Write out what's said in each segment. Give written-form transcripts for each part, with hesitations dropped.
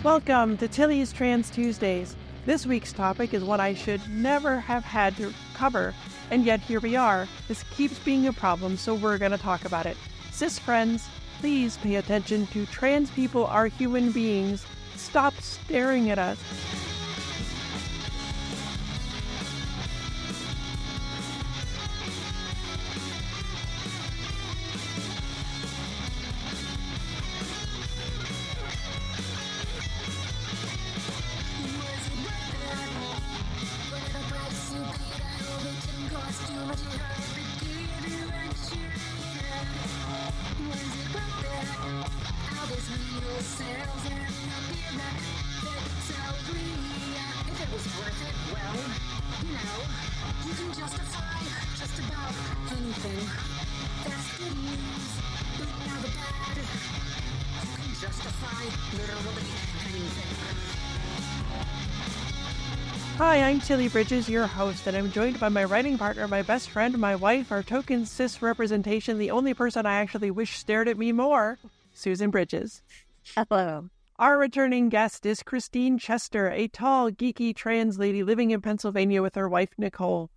Welcome to Tilly's Trans Tuesdays. This week's topic is one I should never have had to cover, and yet here we are. This keeps being a problem, so we're going to talk about it. Cis friends, please pay attention to trans people are human beings. Stop staring at us. Hi, I'm Tilly Bridges, your host, and I'm joined by my writing partner, my best friend, my wife, our token cis representation, the only person I actually wish stared at me more, Susan Bridges. Hello. Our returning guest is Kristine Chester, a tall, geeky trans lady living in Pennsylvania with her wife, Nicole.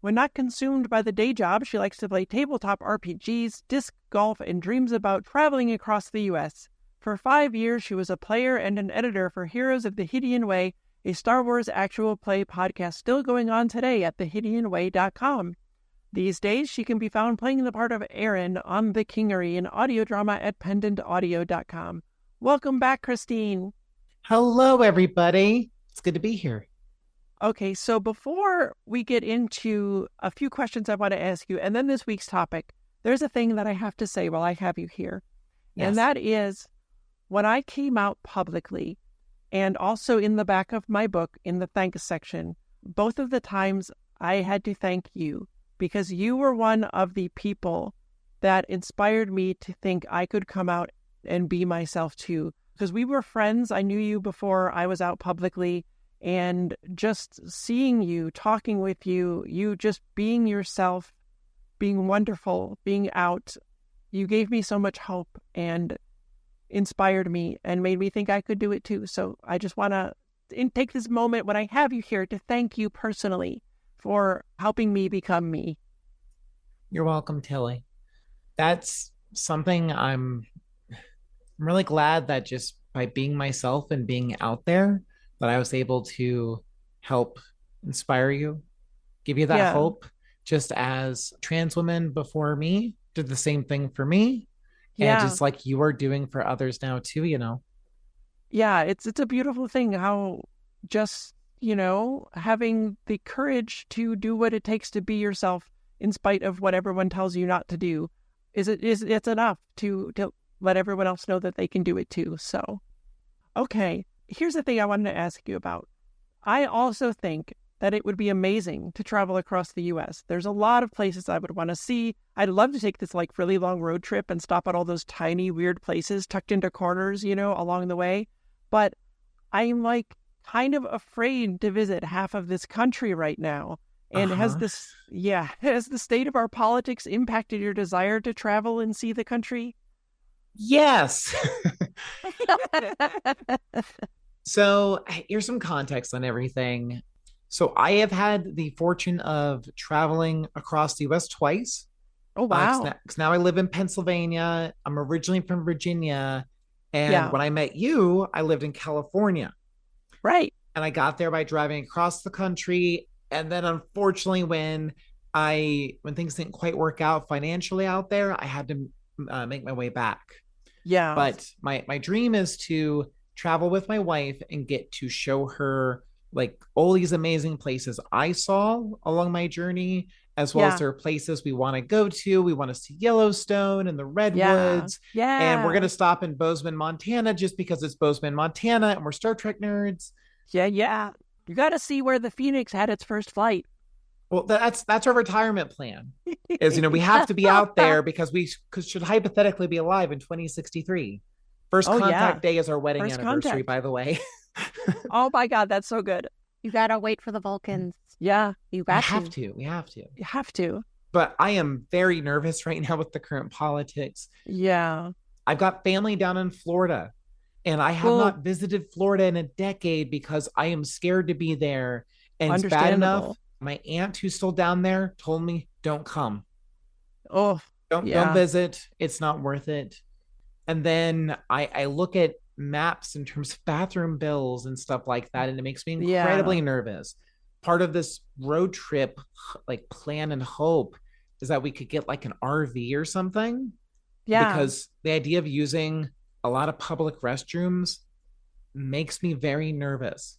When not consumed by the day job, she likes to play tabletop RPGs, disc golf, and dreams about traveling across the U.S. For 5 years, she was a player and an editor for Heroes of the Hidean Way, a Star Wars actual play podcast still going on today at thehideanway.com. These days, she can be found playing the part of Erin on The Kingery, an audio drama at pendantaudio.com. Welcome back, Kristine. Hello, everybody. It's good to be here. Okay, so before we get into a few questions I want to ask you, and then this week's topic, there's a thing that I have to say while I have you here. Yes. And that is, when I came out publicly, and also in the back of my book, in the thanks section, both of the times I had to thank you because you were one of the people that inspired me to think I could come out and be myself too. Because we were friends. I knew you before I was out publicly, and just seeing you, talking with you, you just being yourself, being wonderful, being out, you gave me so much hope and inspired me and made me think I could do it too. So I just want to take this moment when I have you here to thank you personally for helping me become me. You're welcome, Tilly. That's something I'm really glad that just by being myself and being out there, that I was able to help inspire you, give you that hope, just as trans women before me did the same thing for me. And just like you are doing for others now too, you know. Yeah, it's a beautiful thing how just, having the courage to do what it takes to be yourself in spite of what everyone tells you not to do it's enough to let everyone else know that they can do it too. So, okay, here's the thing I wanted to ask you about. I also think that it would be amazing to travel across the U.S. There's a lot of places I would want to see. I'd love to take this really long road trip and stop at all those tiny weird places tucked into corners, along the way. But I'm kind of afraid to visit half of this country right now. And has the state of our politics impacted your desire to travel and see the country? Yes. So here's some context on everything. So I have had the fortune of traveling across the U.S. twice. Oh, wow. Because now I live in Pennsylvania. I'm originally from Virginia. And when I met you, I lived in California. Right. And I got there by driving across the country. And then unfortunately, when things didn't quite work out financially out there, I had to make my way back. Yeah. But my dream is to travel with my wife and get to show her all these amazing places I saw along my journey, as well as there are places we want to go to. We want to see Yellowstone and the Redwoods. Yeah. And we're going to stop in Bozeman, Montana, just because it's Bozeman, Montana, and we're Star Trek nerds. Yeah. You got to see where the Phoenix had its first flight. Well, that's our retirement plan. Is we have to be out there because we should hypothetically be alive in 2063. First contact day is our wedding anniversary, by the way. Oh my God, that's so good. You gotta wait for the Vulcans. Yeah, you got to. We have to. You have to. But I am very nervous right now with the current politics. Yeah. I've got family down in Florida. And I have not visited Florida in a decade because I am scared to be there. And it's bad enough. My aunt who's still down there told me, don't come. Oh, don't visit. It's not worth it. And then I look at maps in terms of bathroom bills and stuff like that, and it makes me incredibly nervous. Part of this road trip, like plan and hope, is that we could get like an RV or something. Yeah. Because the idea of using a lot of public restrooms makes me very nervous.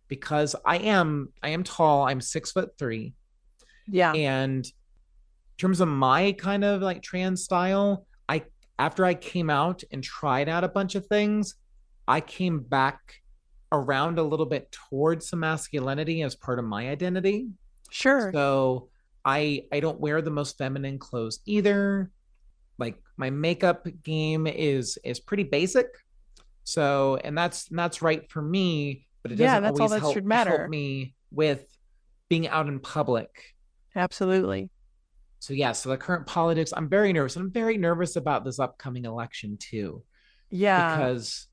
Because I am tall. I'm 6'3". Yeah. And in terms of my kind of like trans style, after I came out and tried out a bunch of things, I came back around a little bit towards some masculinity as part of my identity. Sure. So I don't wear the most feminine clothes either. Like my makeup game is pretty basic. So, and that's right for me, but it doesn't always help me with being out in public. Absolutely. So so the current politics, I'm very nervous. I'm very nervous about this upcoming election too. Yeah. Because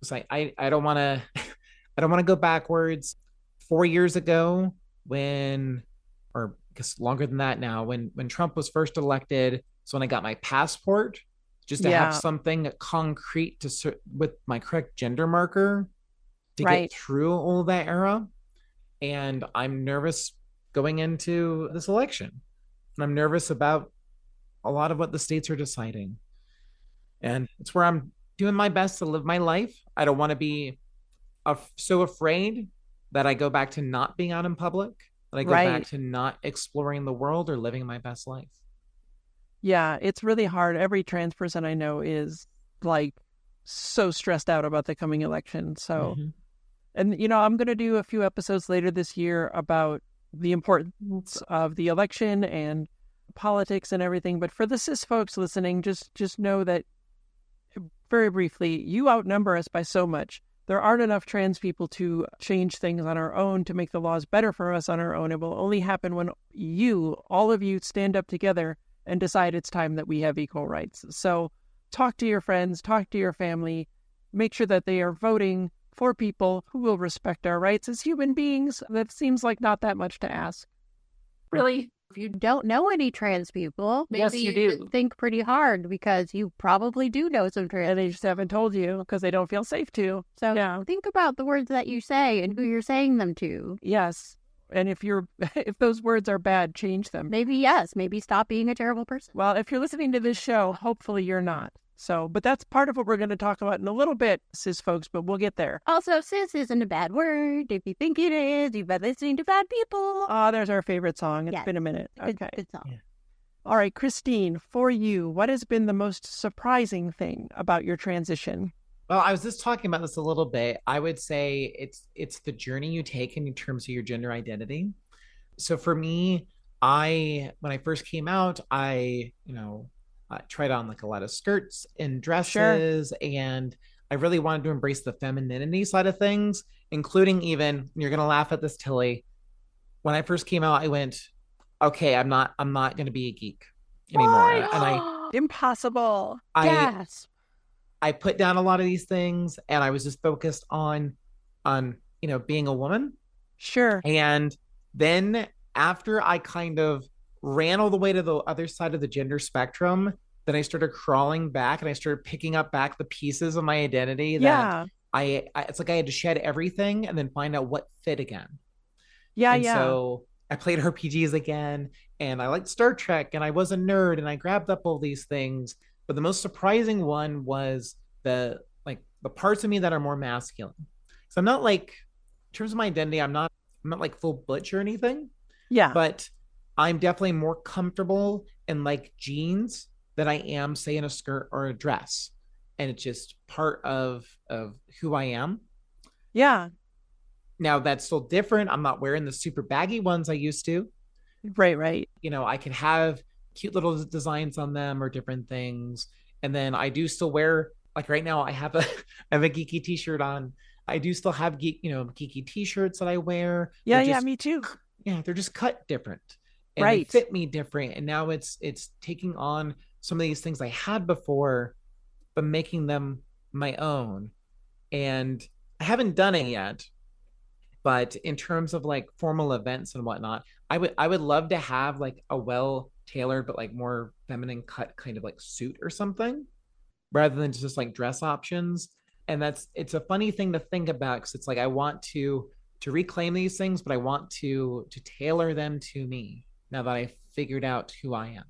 it's like I don't want to I don't want to go backwards. 4 years ago or I guess longer than that now, when Trump was first elected, so when I got my passport, just to have something concrete with my correct gender marker to get through all that era. And I'm nervous going into this election. And I'm nervous about a lot of what the states are deciding. And it's where I'm doing my best to live my life. I don't want to be so afraid that I go back to not being out in public, that I go back to not exploring the world or living my best life. Yeah, it's really hard. Every trans person I know is like so stressed out about the coming election. So, and I'm going to do a few episodes later this year about the importance of the election and politics and everything. But for the cis folks listening, just know that very briefly, you outnumber us by so much. There aren't enough trans people to change things on our own, to make the laws better for us on our own. It will only happen when all of you stand up together and decide it's time that we have equal rights. So talk to your friends, talk to your family, make sure that they are voting for people who will respect our rights as human beings. That seems like not that much to ask. Really? If you don't know any trans people, maybe you do think pretty hard, because you probably do know some trans. And they just haven't told you because they don't feel safe to. So think about the words that you say and who you're saying them to. Yes. And if those words are bad, change them. Maybe stop being a terrible person. Well, if you're listening to this show, hopefully you're not. So, but that's part of what we're going to talk about in a little bit, cis folks, but we'll get there. Also, cis isn't a bad word. If you think it is, you've been listening to bad people. Oh, there's our favorite song. It's been a minute. Okay. Good song. Yeah. All right, Kristine, for you, what has been the most surprising thing about your transition? Well, I was just talking about this a little bit. I would say it's the journey you take in terms of your gender identity. So for me, when I first came out, I tried on like a lot of skirts and dresses, and I really wanted to embrace the femininity side of things, including even, you're going to laugh at this, Tilly. When I first came out, I went, okay, I'm not going to be a geek anymore. And impossible. Yes. I put down a lot of these things, and I was just focused on being a woman. Sure. And then after I kind of ran all the way to the other side of the gender spectrum, then I started crawling back, and I started picking up back the pieces of my identity that it's like I had to shed everything and then find out what fit again. So I played RPGs again, and I liked Star Trek, and I was a nerd, and I grabbed up all these things. But the most surprising one was the parts of me that are more masculine. So I'm not like, in terms of my identity, I'm not like full butch or anything. Yeah. But I'm definitely more comfortable in like jeans than I am, say, in a skirt or a dress. And it's just part of who I am. Yeah. Now that's still different. I'm not wearing the super baggy ones I used to. Right. I can have cute little designs on them or different things. And then I do still wear, like right now I have a Geeky t-shirt on. I do still have geeky t-shirts that I wear. Yeah, me too. Yeah, they're just cut different. And they fit me different. And now it's taking on some of these things I had before, but making them my own. And I haven't done it yet, but in terms of like formal events and whatnot, I would love to have like a well tailored but like more feminine cut kind of like suit or something, rather than just like dress options. And it's a funny thing to think about, because it's like I want to reclaim these things, but I want to tailor them to me now that I've figured out who I am.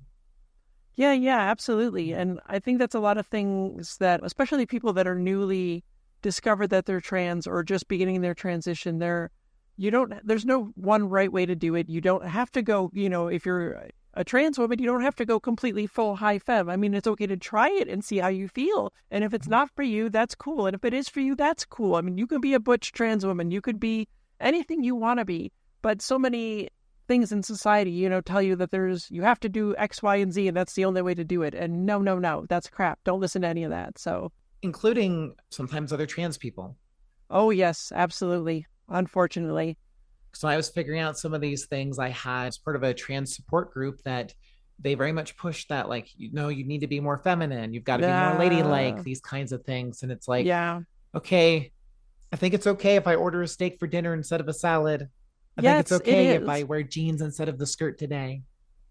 Yeah, absolutely. And I think that's a lot of things that, especially people that are newly discovered that they're trans or just beginning their transition, there's no one right way to do it. You don't have to go, if you're a trans woman, you don't have to go completely full high femme. I mean, it's okay to try it and see how you feel. And if it's not for you, that's cool. And if it is for you, that's cool. I mean, you can be a butch trans woman. You could be anything you want to be. But so many things in society, tell you that you have to do X, Y, and Z, and that's the only way to do it. And no, that's crap. Don't listen to any of that. So, including sometimes other trans people. Oh, yes, absolutely. Unfortunately. So I was figuring out some of these things. I had as part of a trans support group that they very much push that, like, you need to be more feminine. You've got to be more ladylike, these kinds of things. And it's like, okay, I think it's okay if I order a steak for dinner instead of a salad. I think it's okay if I wear jeans instead of the skirt today.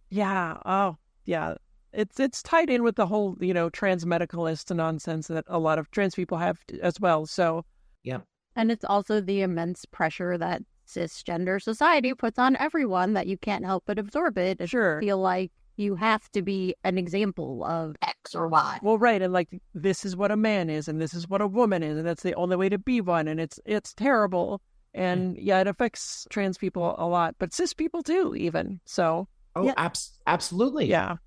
Yeah. Oh, yeah. It's tied in with the whole, trans medicalist nonsense that a lot of trans people have as well. So, yeah. And it's also the immense pressure that cisgender society puts on everyone that you can't help but absorb it. Sure. Feel like you have to be an example of X or Y. Well, right. And like, this is what a man is and this is what a woman is. And that's the only way to be one. And it's terrible. And yeah, it affects trans people a lot, but cis people too, even. So. Oh, yeah. Absolutely. Yeah.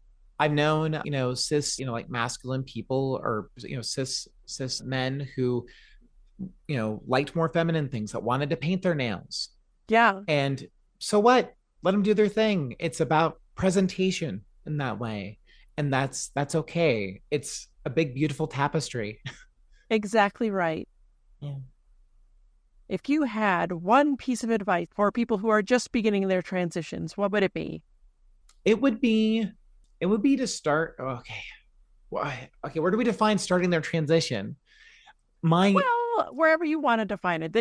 I've known, cis, like masculine people, or, cis men who, liked more feminine things, that wanted to paint their nails. Yeah. And so what? Let them do their thing. It's about presentation in that way. And that's okay. It's a big, beautiful tapestry. Exactly right. Yeah. If you had one piece of advice for people who are just beginning their transitions, what would it be? It would be to start. Okay. Where do we define starting their transition? Well, wherever you want to define it.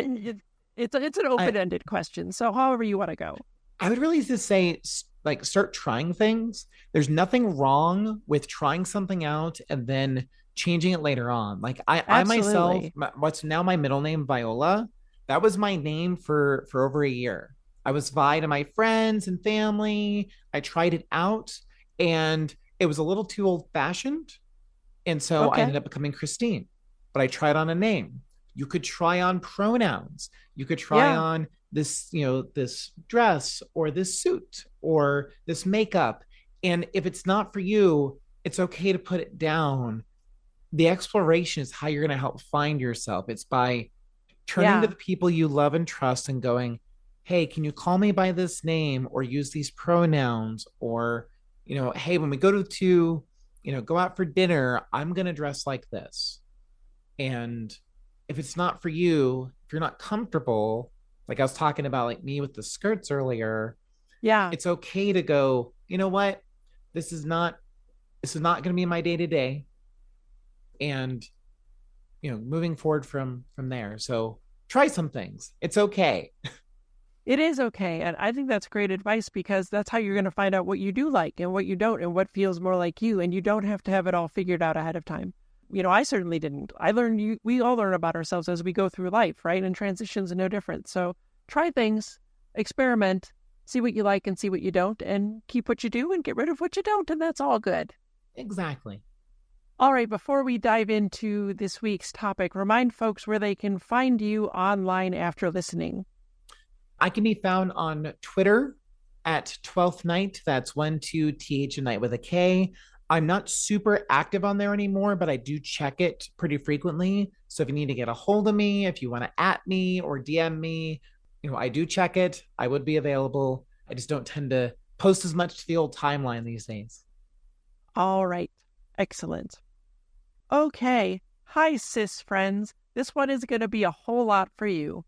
It's an open-ended question. So however you want to go. I would really just say, like, start trying things. There's nothing wrong with trying something out and then changing it later on. Like I myself, what's now my middle name, Viola, that was my name for over a year. I was Vi to my friends and family. I tried it out and it was a little too old-fashioned. And so I ended up becoming Kristine. But I tried on a name. You could try on pronouns. You could try on this, this dress or this suit or this makeup. And if it's not for you, it's okay to put it down. The exploration is how you're going to help find yourself. It's by turning to the people you love and trust and going, hey, can you call me by this name or use these pronouns? Or, hey, when we go go out for dinner, I'm going to dress like this. And if it's not for you, if you're not comfortable, like I was talking about, like me with the skirts earlier, it's okay to go, you know what? This is not going to be my day to day. And, moving forward from there. So try some things. It's okay. It is okay. And I think that's great advice, because that's how you're going to find out what you do like and what you don't and what feels more like you. And you don't have to have it all figured out ahead of time. I certainly didn't. We all learn about ourselves as we go through life, right? And transitions are no different. So try things, experiment, see what you like and see what you don't, and keep what you do and get rid of what you don't. And that's all good. Exactly. All right. Before we dive into this week's topic, remind folks where they can find you online after listening. I can be found on Twitter at 12th Night. That's 12th a night with a K. I'm not super active on there anymore, but I do check it pretty frequently. So if you need to get a hold of me, if you want to @ me or DM me, I do check it. I would be available. I just don't tend to post as much to the old timeline these days. All right. Excellent. Okay. Hi, cis friends. This one is going to be a whole lot for you.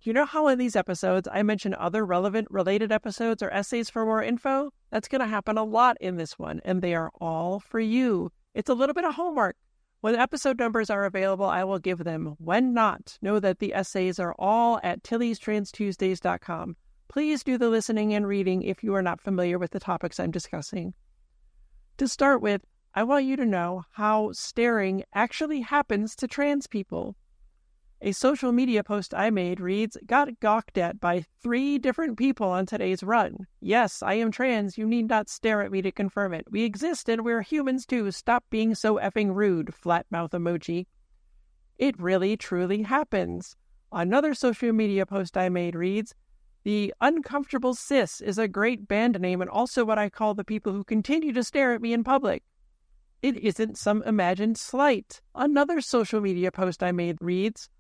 You know how in these episodes I mention other relevant related episodes or essays for more info? That's going to happen a lot in this one, and they are all for you. It's a little bit of homework. When episode numbers are available, I will give them. When not, know that the essays are all at tillystranstuesdays.com. Please do the listening and reading if you are not familiar with the topics I'm discussing. To start with, I want you to know how staring actually happens to trans people. A social media post I made reads, "Got gawked at by 3 different people on today's run. Yes, I am trans. You need not stare at me to confirm it. We exist and we're humans too. Stop being so effing rude," flat mouth emoji. It really, truly happens. Another social media post I made reads, "The uncomfortable cis is a great band name and also what I call the people who continue to stare at me in public." It isn't some imagined slight. Another social media post I made reads,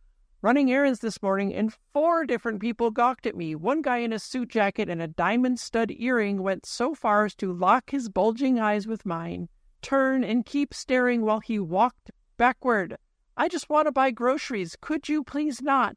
"Running errands this morning and 4 different people gawked at me. One guy in a suit jacket and a diamond stud earring went so far as to lock his bulging eyes with mine, turn and keep staring while he walked backward. I just want to buy groceries. Could you please not?"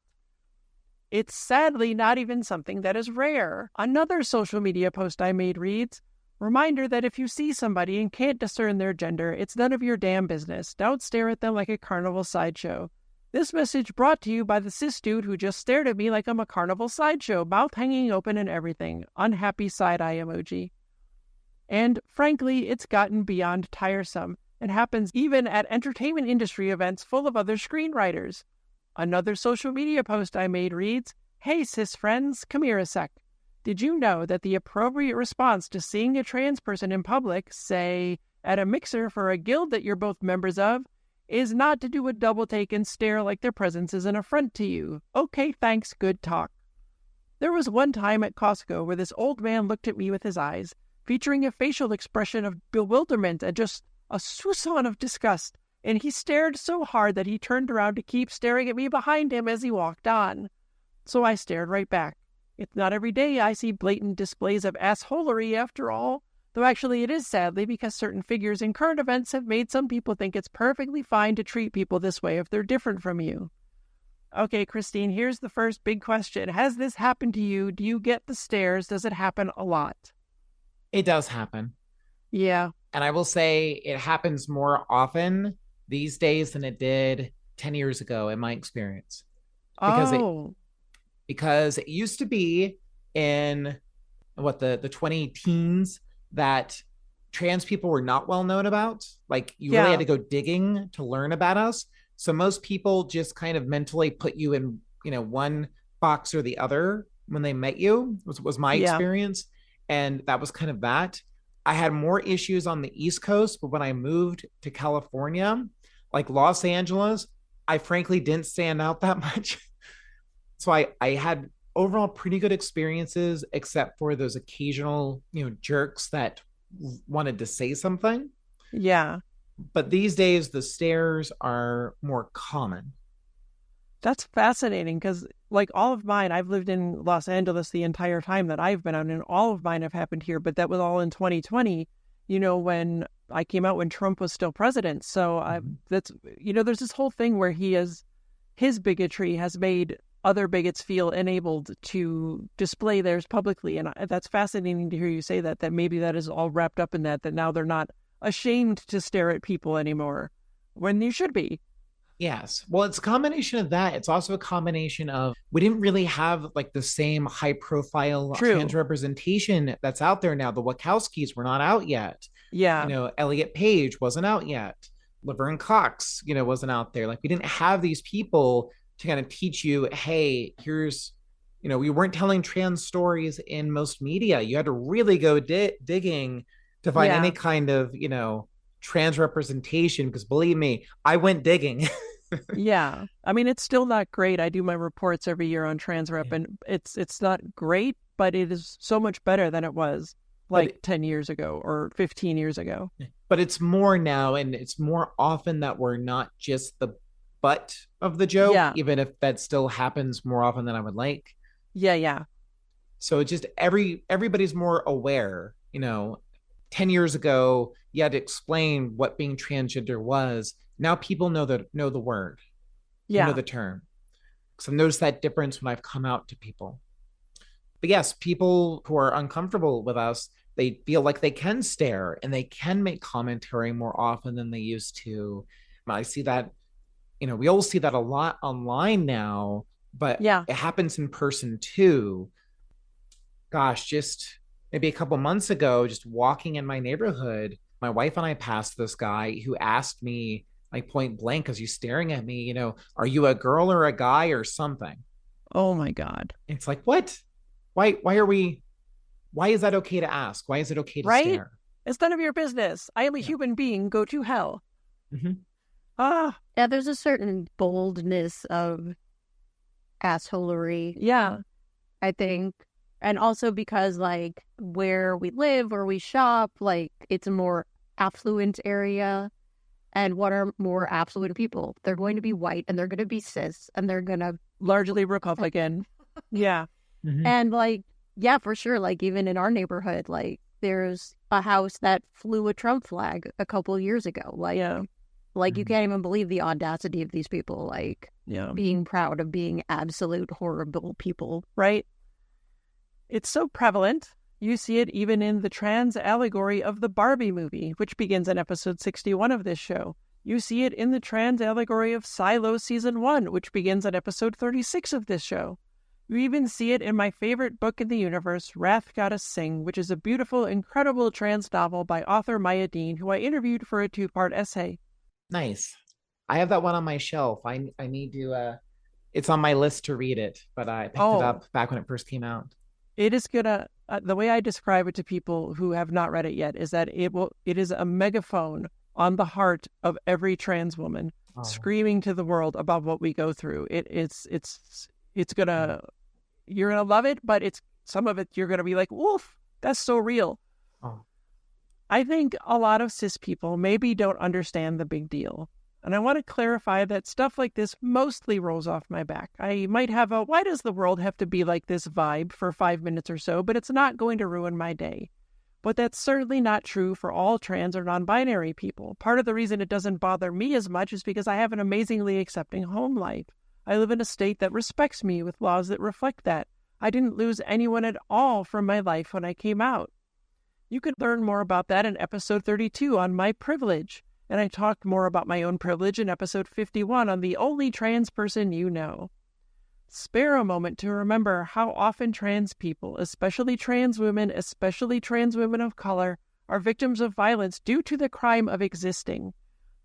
It's sadly not even something that is rare. Another social media post I made reads, "Reminder that if you see somebody and can't discern their gender, it's none of your damn business. Don't stare at them like a carnival sideshow. This message brought to you by the cis dude who just stared at me like I'm a carnival sideshow, mouth hanging open and everything. Unhappy side-eye emoji." And frankly, it's gotten beyond tiresome. It happens even at entertainment industry events full of other screenwriters. Another social media post I made reads, "Hey cis friends, come here a sec. Did you know that the appropriate response to seeing a trans person in public, say at a mixer for a guild that you're both members of, is not to do a double take and stare like their presence is an affront to you? Okay, thanks, good talk." There was one time at Costco where this old man looked at me with his eyes, featuring a facial expression of bewilderment and just a soupçon of disgust, and he stared so hard that he turned around to keep staring at me behind him as he walked on. So I stared right back. It's not every day I see blatant displays of assholery after all. Though actually it is sadly because certain figures in current events have made some people think it's perfectly fine to treat people this way if they're different from you. Okay, Kristine, here's the first big question. Has this happened to you? Do you get the stares? Does it happen a lot? It does happen. Yeah. And I will say it happens more often these days than it did 10 years ago in my experience. Because it used to be in the 20 teens that trans people were not well known about. Like you really had to go digging to learn about us. So most people just kind of mentally put you in, one box or the other when they met you, was my experience. And that was kind of that. I had more issues on the East Coast, but when I moved to California, like Los Angeles, I frankly didn't stand out that much. So I had overall pretty good experiences, except for those occasional, jerks that wanted to say something. Yeah. But these days, the stares are more common. That's fascinating because, like, all of mine, I've lived in Los Angeles the entire time that I've been out, and all of mine have happened here, but that was all in 2020, when I came out when Trump was still president. So that's, there's this whole thing where his bigotry has made other bigots feel enabled to display theirs publicly. And that's fascinating to hear you say that maybe that is all wrapped up in that now they're not ashamed to stare at people anymore when you should be. Yes. Well, it's a combination of that. It's also a combination of we didn't really have like the same high profile trans representation that's out there now. The Wachowskis were not out yet. Yeah. Elliot Page wasn't out yet. Laverne Cox, wasn't out there. Like we didn't have these people to kind of teach you, hey, here's, we weren't telling trans stories in most media. You had to really go digging to find any kind of, trans representation, because believe me, I went digging. Yeah. I mean, it's still not great. I do my reports every year on trans rep, and it's not great, but it is so much better than it was 10 years ago or 15 years ago. But it's more now, and it's more often that we're not just the butt of the joke, even if that still happens more often than I would like. Yeah. So it's just everybody's more aware. 10 years ago, you had to explain what being transgender was. Now people know the word, know the term. So I've noticed that difference when I've come out to people. But yes, people who are uncomfortable with us, they feel like they can stare and they can make commentary more often than they used to. I see that, we all see that a lot online now, but it happens in person too. Gosh, just maybe a couple months ago, just walking in my neighborhood, my wife and I passed this guy who asked me, like, point blank, as he's staring at me, are you a girl or a guy or something? Oh my God. It's like, what? Why is that okay to ask? Why is it okay to stare? It's none of your business. I am a human being. Go to hell. Yeah, there's a certain boldness of assholery. Yeah. I think. And also because, like, where we live or we shop, like, it's a more affluent area. And what are more affluent people? They're going to be white, and they're going to be cis, and they're going to... largely Republican. Yeah. And, like, yeah, for sure. Like, even in our neighborhood, like, there's a house that flew a Trump flag a couple years ago. Like, you can't even believe the audacity of these people, like, being proud of being absolute horrible people. Right. It's so prevalent. You see it even in the trans allegory of the Barbie movie, which begins in episode 61 of this show. You see it in the trans allegory of Silo Season 1, which begins in episode 36 of this show. You even see it in my favorite book in the universe, Wrath Goddess Sing, which is a beautiful, incredible trans novel by author Maya Deane, who I interviewed for a 2-part essay. Nice. I have that one on my shelf. I need to, it's on my list to read it, but I picked it up back when it first came out. It is gonna, the way I describe it to people who have not read it yet is that it is a megaphone on the heart of every trans woman, screaming to the world about what we go through. It's gonna, you're gonna love it, but some of it you're gonna be like, woof, that's so real. I think a lot of cis people maybe don't understand the big deal. And I want to clarify that stuff like this mostly rolls off my back. I might have a, why does the world have to be like this vibe for 5 minutes or so, but it's not going to ruin my day. But that's certainly not true for all trans or non-binary people. Part of the reason it doesn't bother me as much is because I have an amazingly accepting home life. I live in a state that respects me with laws that reflect that. I didn't lose anyone at all from my life when I came out. You can learn more about that in episode 32 on my privilege. And I talked more about my own privilege in episode 51 on the only trans person you know. Spare a moment to remember how often trans people, especially trans women of color, are victims of violence due to the crime of existing.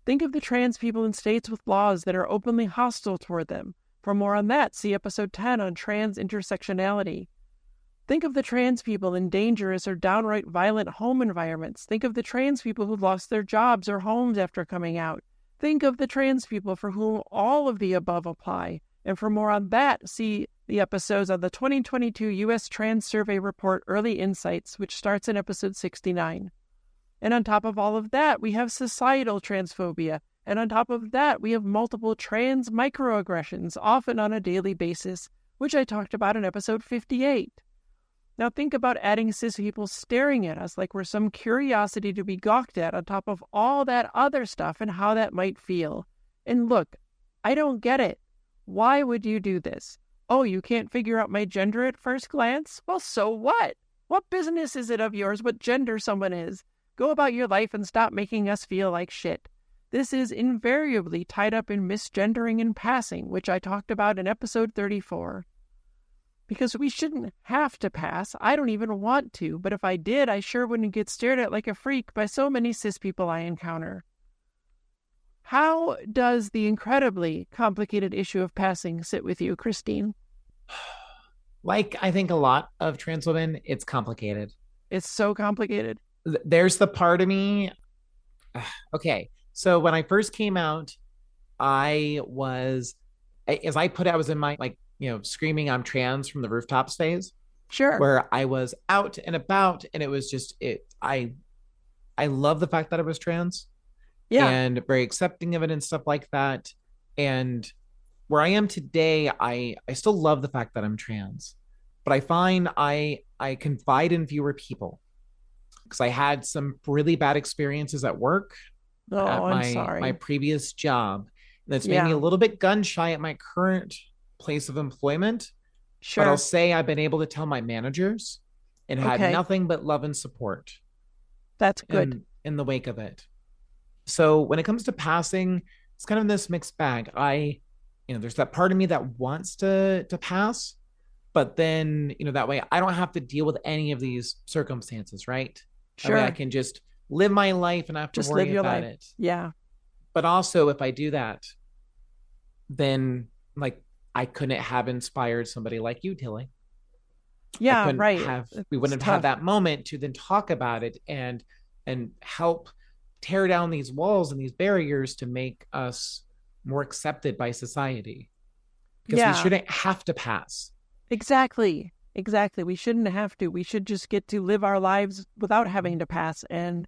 Think of the trans people in states with laws that are openly hostile toward them. For more on that, see episode 10 on trans intersectionality. Think of the trans people in dangerous or downright violent home environments. Think of the trans people who lost their jobs or homes after coming out. Think of the trans people for whom all of the above apply. And for more on that, see the episodes on the 2022 U.S. Trans Survey Report Early Insights, which starts in episode 69. And on top of all of that, we have societal transphobia. And on top of that, we have multiple trans microaggressions, often on a daily basis, which I talked about in episode 58. Now think about adding cis people staring at us like we're some curiosity to be gawked at on top of all that other stuff and how that might feel. And look, I don't get it. Why would you do this? Oh, you can't figure out my gender at first glance? Well, so what? What business is it of yours what gender someone is? Go about your life and stop making us feel like shit. This is invariably tied up in misgendering and passing, which I talked about in episode 34. Because we shouldn't have to pass. I don't even want to, but if I did, I sure wouldn't get stared at like a freak by so many cis people I encounter. How does the incredibly complicated issue of passing sit with you, Kristine? Like, I think a lot of trans women, it's complicated. It's so complicated. There's the part of me. Okay, so when I first came out, I was, as I put it, I was in my, like, screaming I'm trans from the rooftops phase. Sure. Where I was out and about, and it was just I love the fact that I was trans. Yeah. And very accepting of it and stuff like that. And where I am today, I still love the fact that I'm trans. But I find I confide in fewer people. Because I had some really bad experiences at work. Oh, I'm sorry. My previous job. And it's made me a little bit gun shy at my current place of employment. Sure. But I'll say I've been able to tell my managers and had nothing but love and support. That's good. In the wake of it. So when it comes to passing, it's kind of this mixed bag. There's that part of me that wants to pass, but then, that way I don't have to deal with any of these circumstances, right? Sure. That way I can just live my life and not have to Just worry live your about life. it. Yeah. But also, if I do that, then like I couldn't have inspired somebody like you, Tilly. Yeah, right. We wouldn't have had that moment to then talk about it and help tear down these walls and these barriers to make us more accepted by society. Because we shouldn't have to pass. Exactly. We shouldn't have to. We should just get to live our lives without having to pass and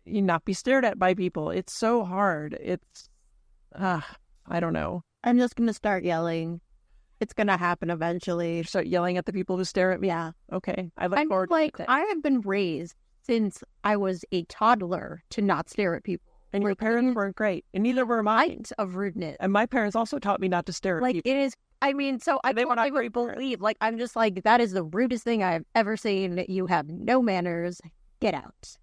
not be stared at by people. It's so hard. It's, I don't know. I'm just going to start yelling. It's going to happen eventually. Start yelling at the people who stare at me? Yeah. Okay. I look forward to that. I have been raised since I was a toddler to not stare at people. And your parents weren't great. And neither were mine. Of rudeness. And my parents also taught me not to stare at people. It is, so I don't believe, I'm just like, that is the rudest thing I've ever seen. You have no manners. Get out.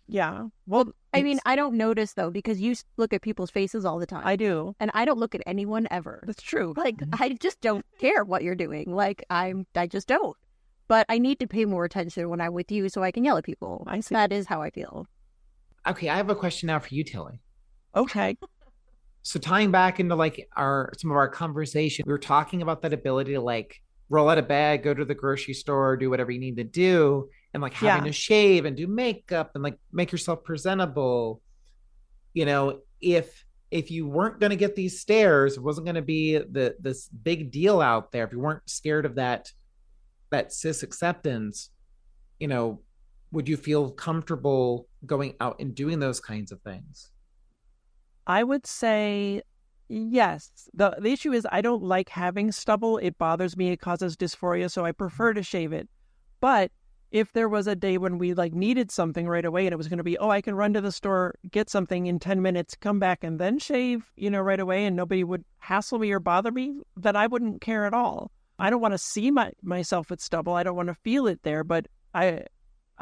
Yeah. Well, I don't notice, though, because you look at people's faces all the time. I do. And I don't look at anyone ever. That's true. I just don't care what you're doing. I just don't. But I need to pay more attention when I'm with you so I can yell at people. I see. That is how I feel. Okay, I have a question now for you, Tilly. Okay. So tying back into some of our conversation, we were talking about that ability to roll out of bed, go to the grocery store, do whatever you need to do, and having to shave and do makeup and make yourself presentable. If you weren't going to get these stares, it wasn't going to be this big deal out there. If you weren't scared of that cis acceptance, would you feel comfortable going out and doing those kinds of things? I would say yes. The issue is I don't like having stubble. It bothers me. It causes dysphoria, so I prefer to shave it. But if there was a day when we needed something right away and it was going to be, I can run to the store, get something in 10 minutes, come back and then shave, right away, and nobody would hassle me or bother me, then I wouldn't care at all. I don't want to see myself with stubble. I don't want to feel it there, but I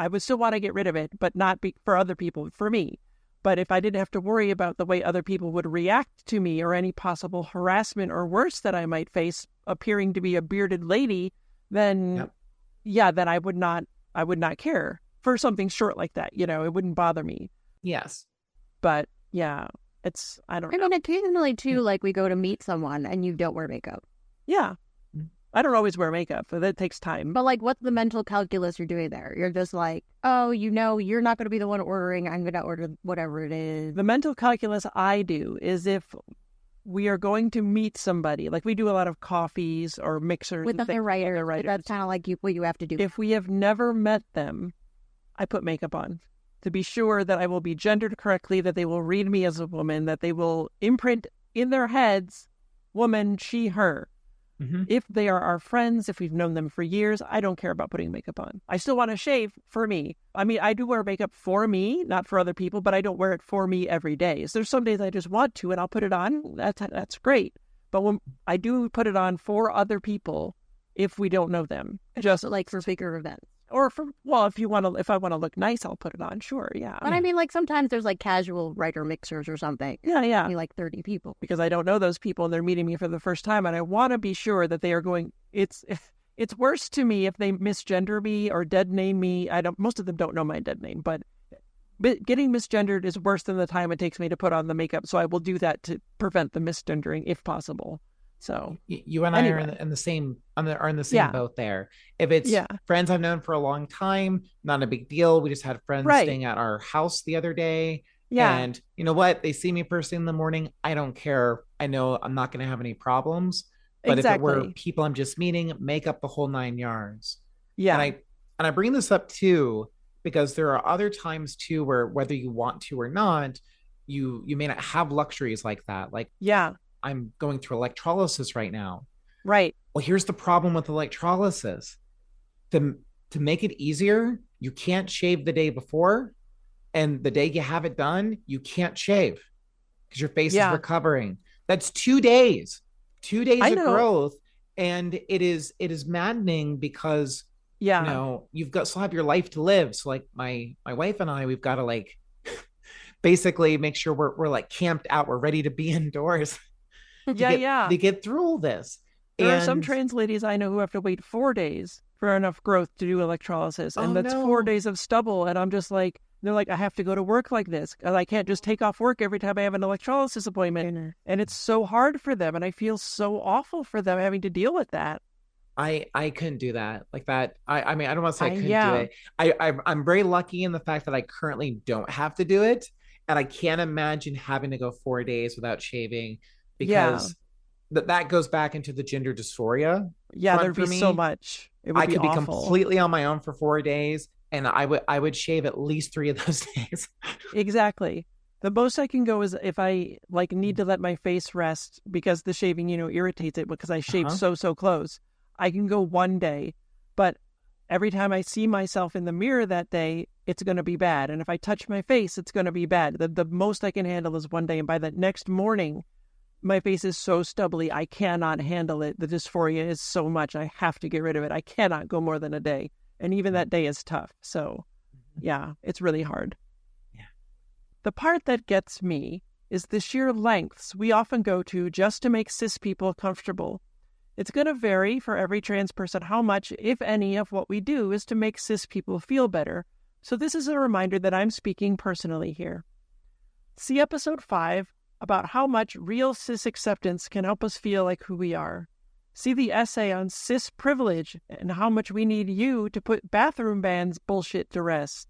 would still want to get rid of it, but not for other people, for me. But if I didn't have to worry about the way other people would react to me or any possible harassment or worse that I might face appearing to be a bearded lady, then then I would not care for something short like that. It wouldn't bother me. Yes. But I don't know. Occasionally too, we go to meet someone and you don't wear makeup. Yeah. I don't always wear makeup, but that takes time. But what's the mental calculus you're doing there? You're just you're not going to be the one ordering. I'm going to order whatever it is. The mental calculus I do is if we are going to meet somebody, we do a lot of coffees or mixers. With other writers. That's kind of what you have to do. If we have never met them, I put makeup on to be sure that I will be gendered correctly, that they will read me as a woman, that they will imprint in their heads, woman, she, her. Mm-hmm. If they are our friends, if we've known them for years, I don't care about putting makeup on. I still want to shave for me. I do wear makeup for me, not for other people, but I don't wear it for me every day. So there's some days I just want to, and I'll put it on. That's great. But when I do put it on for other people, if we don't know them, just for bigger events. Or if I want to look nice, I'll put it on. Sure, yeah. But sometimes there's casual writer mixers or something. Yeah. 30 people. Because I don't know those people and they're meeting me for the first time, and I want to be sure that they are going. It's worse to me if they misgender me or dead name me. Most of them don't know my dead name, but getting misgendered is worse than the time it takes me to put on the makeup. So I will do that to prevent the misgendering if possible. So you and I are in the same boat there. If it's friends I've known for a long time, not a big deal. We just had friends staying at our house the other day. Yeah. And you know what? They see me first thing in the morning. I don't care. I know I'm not going to have any problems. But if it were people I'm just meeting, make up the whole 9 yards. Yeah. And I bring this up too, because there are other times too, where whether you want to or not, you may not have luxuries like that. I'm going through electrolysis right now. Right. Well, here's the problem with electrolysis. To make it easier, you can't shave the day before. And the day you have it done, you can't shave because your face is recovering. That's 2 days. 2 days of growth. And it is maddening because you've got still have your life to live. So my wife and I, we've got to basically make sure we're like camped out, we're ready to be indoors to get through all this. There are some trans ladies I know who have to wait 4 days for enough growth to do electrolysis, and that's 4 days of stubble. And I'm just like, they're like, I have to go to work like this, and I can't just take off work every time I have an electrolysis appointment. And it's so hard for them, and I feel so awful for them having to deal with that. I couldn't do that like that. I mean, I don't want to say I couldn't do it. I'm very lucky in the fact that I currently don't have to do it, and I can't imagine having to go 4 days without shaving, because that goes back into the gender dysphoria. Yeah, there'd be so much. I could be completely on my own for 4 days, and I would shave at least 3 of those days. Exactly. The most I can go is if I like need to let my face rest because the shaving, irritates it because I shave so close. I can go 1 day, but every time I see myself in the mirror that day, it's going to be bad. And if I touch my face, it's going to be bad. The most I can handle is 1 day. And by the next morning, my face is so stubbly, I cannot handle it. The dysphoria is so much. I have to get rid of it. I cannot go more than a day. And even that day is tough. So yeah, it's really hard. Yeah. The part that gets me is the sheer lengths we often go to just to make cis people comfortable. It's going to vary for every trans person how much, if any, of what we do is to make cis people feel better. So this is a reminder that I'm speaking personally here. See episode 5 about how much real cis acceptance can help us feel like who we are. See the essay on cis privilege and how much we need you to put bathroom bans bullshit to rest.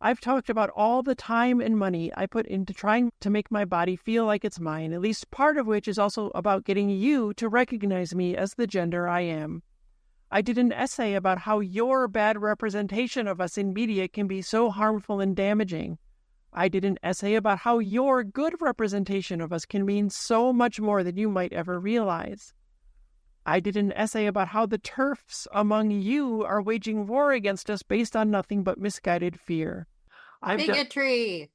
I've talked about all the time and money I put into trying to make my body feel like it's mine, at least part of which is also about getting you to recognize me as the gender I am. I did an essay about how your bad representation of us in media can be so harmful and damaging. I did an essay about how your good representation of us can mean so much more than you might ever realize. I did an essay about how the TERFs among you are waging war against us based on nothing but misguided fear. Bigotry!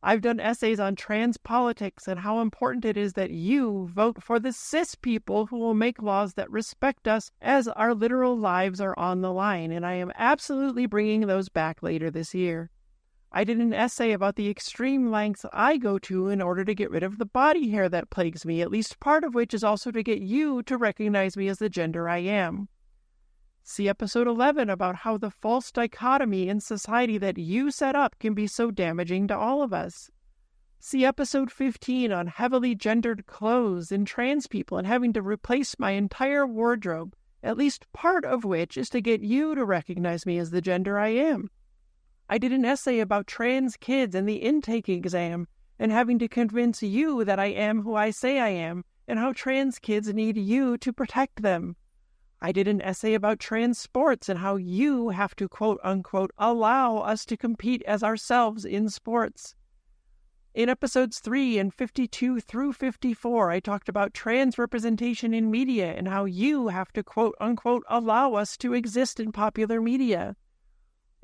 I've done essays on trans politics and how important it is that you vote for the cis people who will make laws that respect us as our literal lives are on the line, and I am absolutely bringing those back later this year. I did an essay about the extreme lengths I go to in order to get rid of the body hair that plagues me, at least part of which is also to get you to recognize me as the gender I am. See episode 11 about how the false dichotomy in society that you set up can be so damaging to all of us. See episode 15 on heavily gendered clothes and trans people and having to replace my entire wardrobe, at least part of which is to get you to recognize me as the gender I am. I did an essay about trans kids and the intake exam and having to convince you that I am who I say I am and how trans kids need you to protect them. I did an essay about trans sports and how you have to quote-unquote allow us to compete as ourselves in sports. In episodes 3 and 52 through 54, I talked about trans representation in media and how you have to quote-unquote allow us to exist in popular media.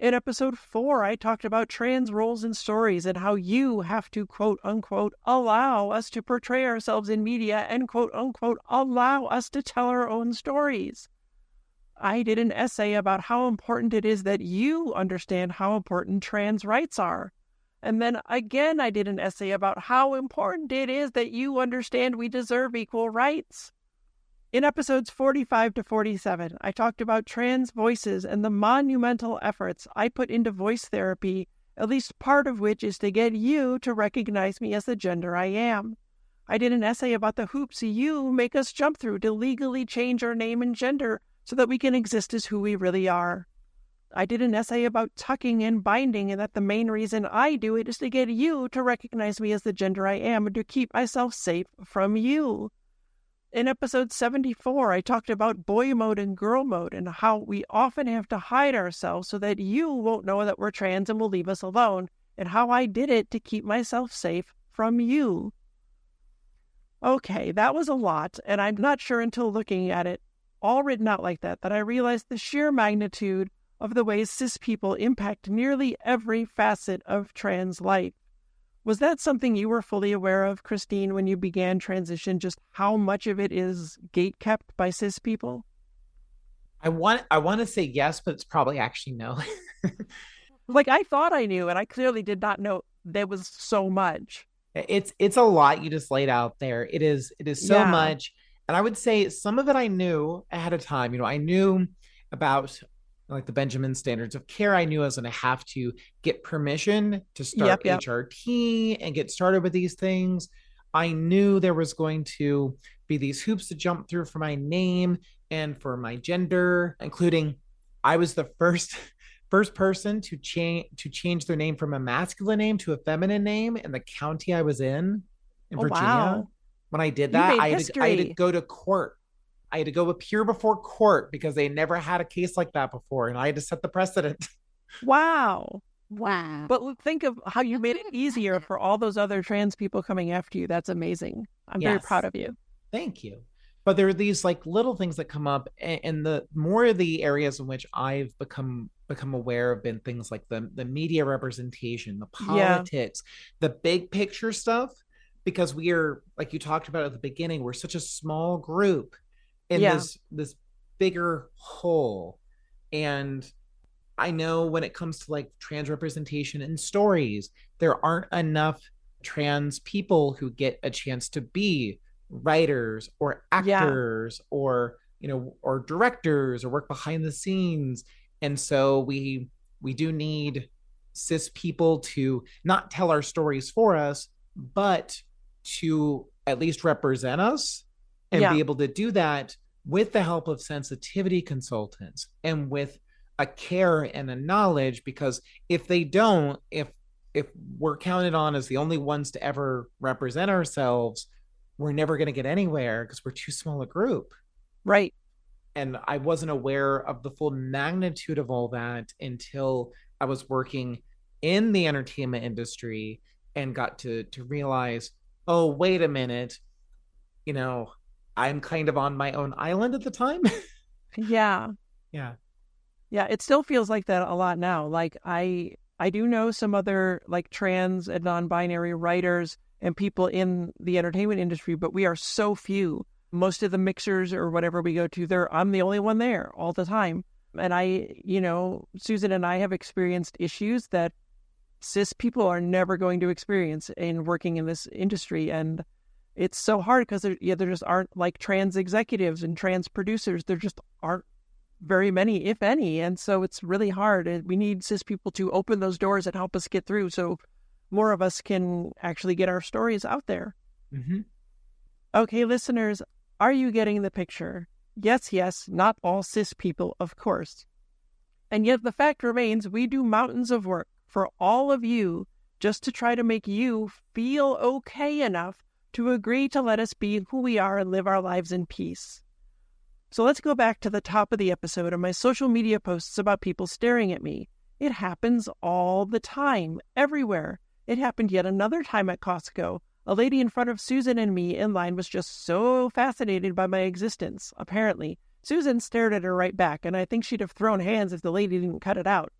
In episode 4, I talked about trans roles and stories and how you have to quote-unquote allow us to portray ourselves in media and quote-unquote allow us to tell our own stories. I did an essay about how important it is that you understand how important trans rights are. And then again, I did an essay about how important it is that you understand we deserve equal rights. In episodes 45 to 47, I talked about trans voices and the monumental efforts I put into voice therapy, at least part of which is to get you to recognize me as the gender I am. I did an essay about the hoops you make us jump through to legally change our name and gender so that we can exist as who we really are. I did an essay about tucking and binding and that the main reason I do it is to get you to recognize me as the gender I am and to keep myself safe from you. In episode 74, I talked about Boymode and Girlmode and how we often have to hide ourselves so that you won't know that we're trans and will leave us alone, and how I did it to keep myself safe from you. Okay, that was a lot, and I'm not sure until looking at it, all written out like that I realized the sheer magnitude of the ways cis people impact nearly every facet of trans life. Was that something you were fully aware of, Kristine, when you began transition, just how much of it is gatekept by cis people? I want to say yes, but it's probably actually no. Like, I thought I knew, and I clearly did not know there was so much. It's a lot you just laid out there. It is so much. And I would say some of it I knew ahead of time. I knew about like the Benjamin standards of care. I knew I was going to have to get permission to start HRT and get started with these things. I knew there was going to be these hoops to jump through for my name and for my gender, including I was the first person to change their name from a masculine name to a feminine name in the county I was in Virginia. Wow. When I did that, I had to go to court. I had to go appear before court because they never had a case like that before, and I had to set the precedent. Wow. But think of how you made it easier for all those other trans people coming after you. That's amazing. I'm very proud of you. Thank you. But there are these like little things that come up, and the more of the areas in which I've become aware of been things like the media representation, the politics, the big picture stuff, because we are, like you talked about at the beginning, we're such a small group in this bigger whole. And I know when it comes to like trans representation in stories, there aren't enough trans people who get a chance to be writers or actors or or directors or work behind the scenes. And so we do need cis people to not tell our stories for us, but to at least represent us and be able to do that with the help of sensitivity consultants and with a care and a knowledge. Because if they don't, if we're counted on as the only ones to ever represent ourselves, we're never going to get anywhere because we're too small a group. Right. And I wasn't aware of the full magnitude of all that until I was working in the entertainment industry and got to realize, oh, wait a minute, I'm kind of on my own island at the time. Yeah, it still feels like that a lot now. Like I do know some other like trans and non-binary writers and people in the entertainment industry, but we are so few. Most of the mixers or whatever we go to, I'm the only one there all the time. And Susan and I have experienced issues that cis people are never going to experience in working in this industry. And it's so hard because there just aren't like trans executives and trans producers. There just aren't very many, if any. And so it's really hard. And we need cis people to open those doors and help us get through so more of us can actually get our stories out there. Mm-hmm. Okay, listeners, are you getting the picture? Yes, not all cis people, of course. And yet the fact remains we do mountains of work for all of you just to try to make you feel okay enough to agree to let us be who we are and live our lives in peace. So let's go back to the top of the episode and my social media posts about people staring at me. It happens all the time, everywhere. It happened yet another time at Costco. A lady in front of Susan and me in line was just so fascinated by my existence. Apparently, Susan stared at her right back, and I think she'd have thrown hands if the lady didn't cut it out.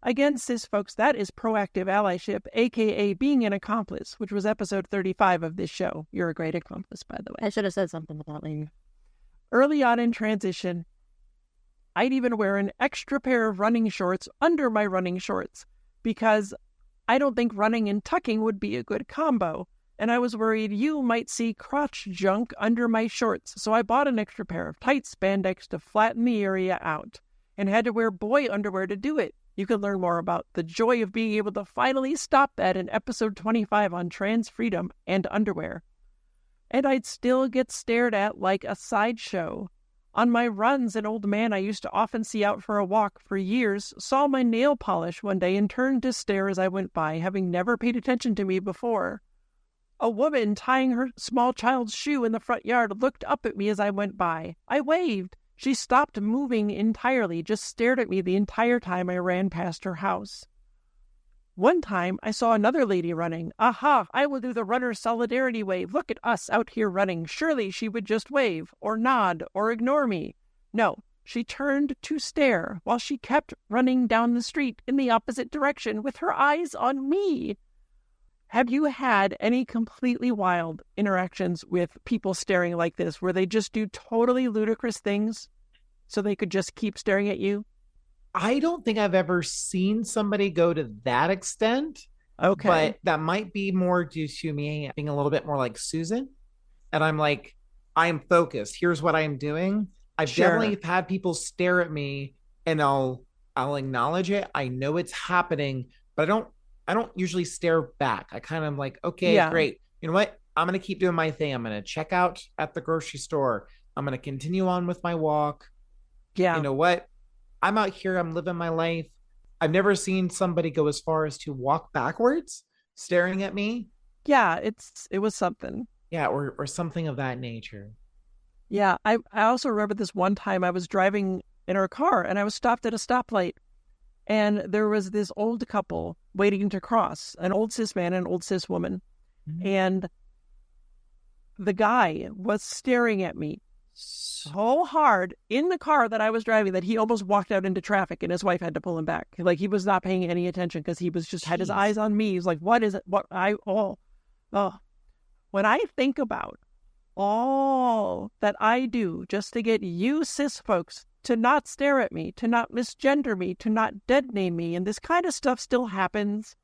Again, cis folks, that is proactive allyship, aka being an accomplice, which was episode 35 of this show. You're a great accomplice, by the way. I should have said something about lady. Early on in transition, I'd even wear an extra pair of running shorts under my running shorts because I don't think running and tucking would be a good combo. And I was worried you might see crotch junk under my shorts, so I bought an extra pair of tight spandex to flatten the area out, and had to wear boy underwear to do it. You can learn more about the joy of being able to finally stop that in episode 25 on trans freedom and underwear. And I'd still get stared at like a sideshow. On my runs, an old man I used to often see out for a walk for years saw my nail polish one day and turned to stare as I went by, having never paid attention to me before. A woman tying her small child's shoe in the front yard looked up at me as I went by. I waved. She stopped moving entirely, just stared at me the entire time I ran past her house. One time, I saw another lady running. Aha, I will do the runner's solidarity wave. Look at us out here running. Surely she would just wave, or nod, or ignore me. No, she turned to stare while she kept running down the street in the opposite direction with her eyes on me. Have you had any completely wild interactions with people staring like this, where they just do totally ludicrous things so they could just keep staring at you? I don't think I've ever seen somebody go to that extent. Okay. But that might be more due to me being a little bit more like Susan. And I'm like, I am focused. Here's what I'm doing. I've definitely had people stare at me, and I'll acknowledge it. I know it's happening, but I don't usually stare back. I kind of like, okay, great. You know what? I'm going to keep doing my thing. I'm going to check out at the grocery store. I'm going to continue on with my walk. Yeah. You know what? I'm out here. I'm living my life. I've never seen somebody go as far as to walk backwards staring at me. Yeah, it was something. Yeah, or something of that nature. Yeah, I also remember this one time I was driving in our car and I was stopped at a stoplight, and there was this old couple waiting to cross, an old cis man and an old cis woman. Mm-hmm. And the guy was staring at me so hard in the car that I was driving that he almost walked out into traffic, and his wife had to pull him back. Like, he was not paying any attention because he was just had his eyes on me. He's like, what is it? When I think about all that I do just to get you cis folks to not stare at me, to not misgender me, to not dead name me, and this kind of stuff still happens,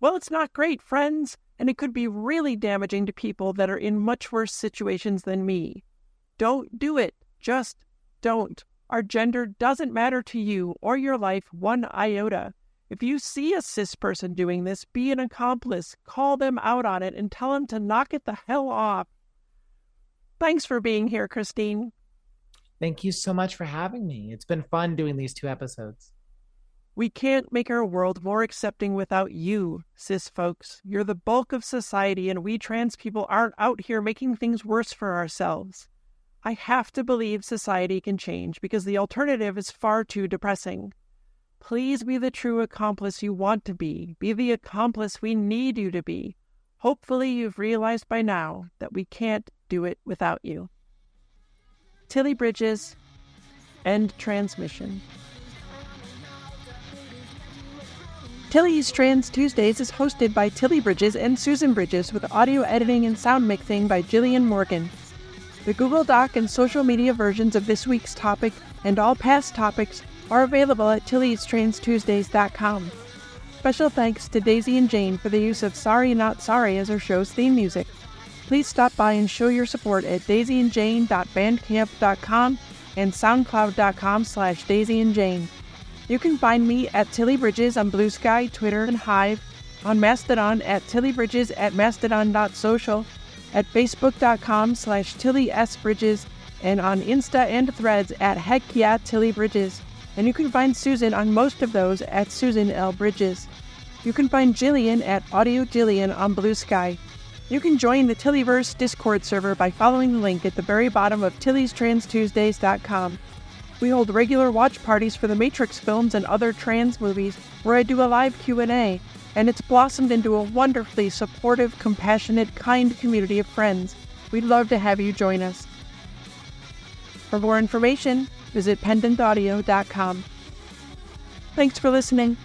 well, it's not great, friends, and it could be really damaging to people that are in much worse situations than me. Don't do it. Just don't. Our gender doesn't matter to you or your life one iota. If you see a cis person doing this, be an accomplice. Call them out on it and tell them to knock it the hell off. Thanks for being here, Kristine. Thank you so much for having me. It's been fun doing these 2 episodes. We can't make our world more accepting without you, cis folks. You're the bulk of society, and we trans people aren't out here making things worse for ourselves. I have to believe society can change because the alternative is far too depressing. Please be the true accomplice you want to be. Be the accomplice we need you to be. Hopefully you've realized by now that we can't do it without you. Tilly Bridges, end transmission. Tilly's Trans Tuesdays is hosted by Tilly Bridges and Susan Bridges, with audio editing and sound mixing by Jillian Morgan. The Google Doc and social media versions of this week's topic and all past topics are available at tilliestrainstuesdays.com. Special thanks to Daisy and Jane for the use of Sorry Not Sorry as our show's theme music. Please stop by and show your support at daisyandjane.bandcamp.com and soundcloud.com/daisyandjane. You can find me at Tilly Bridges on Bluesky, Twitter, and Hive, on Mastodon at tillybridges at mastodon.social, at facebook.com/TillySBridges, and on Insta and Threads at Heck Yeah Tilly Bridges. And you can find Susan on most of those at Susan L. Bridges. You can find Jillian at Audio Jillian on Bluesky. You can join the Tillyverse Discord server by following the link at the very bottom of tilliestrainstuesdays.com. We hold regular watch parties for the Matrix films and other trans movies, where I do a live Q&A, and it's blossomed into a wonderfully supportive, compassionate, kind community of friends. We'd love to have you join us. For more information, visit pendantaudio.com. Thanks for listening.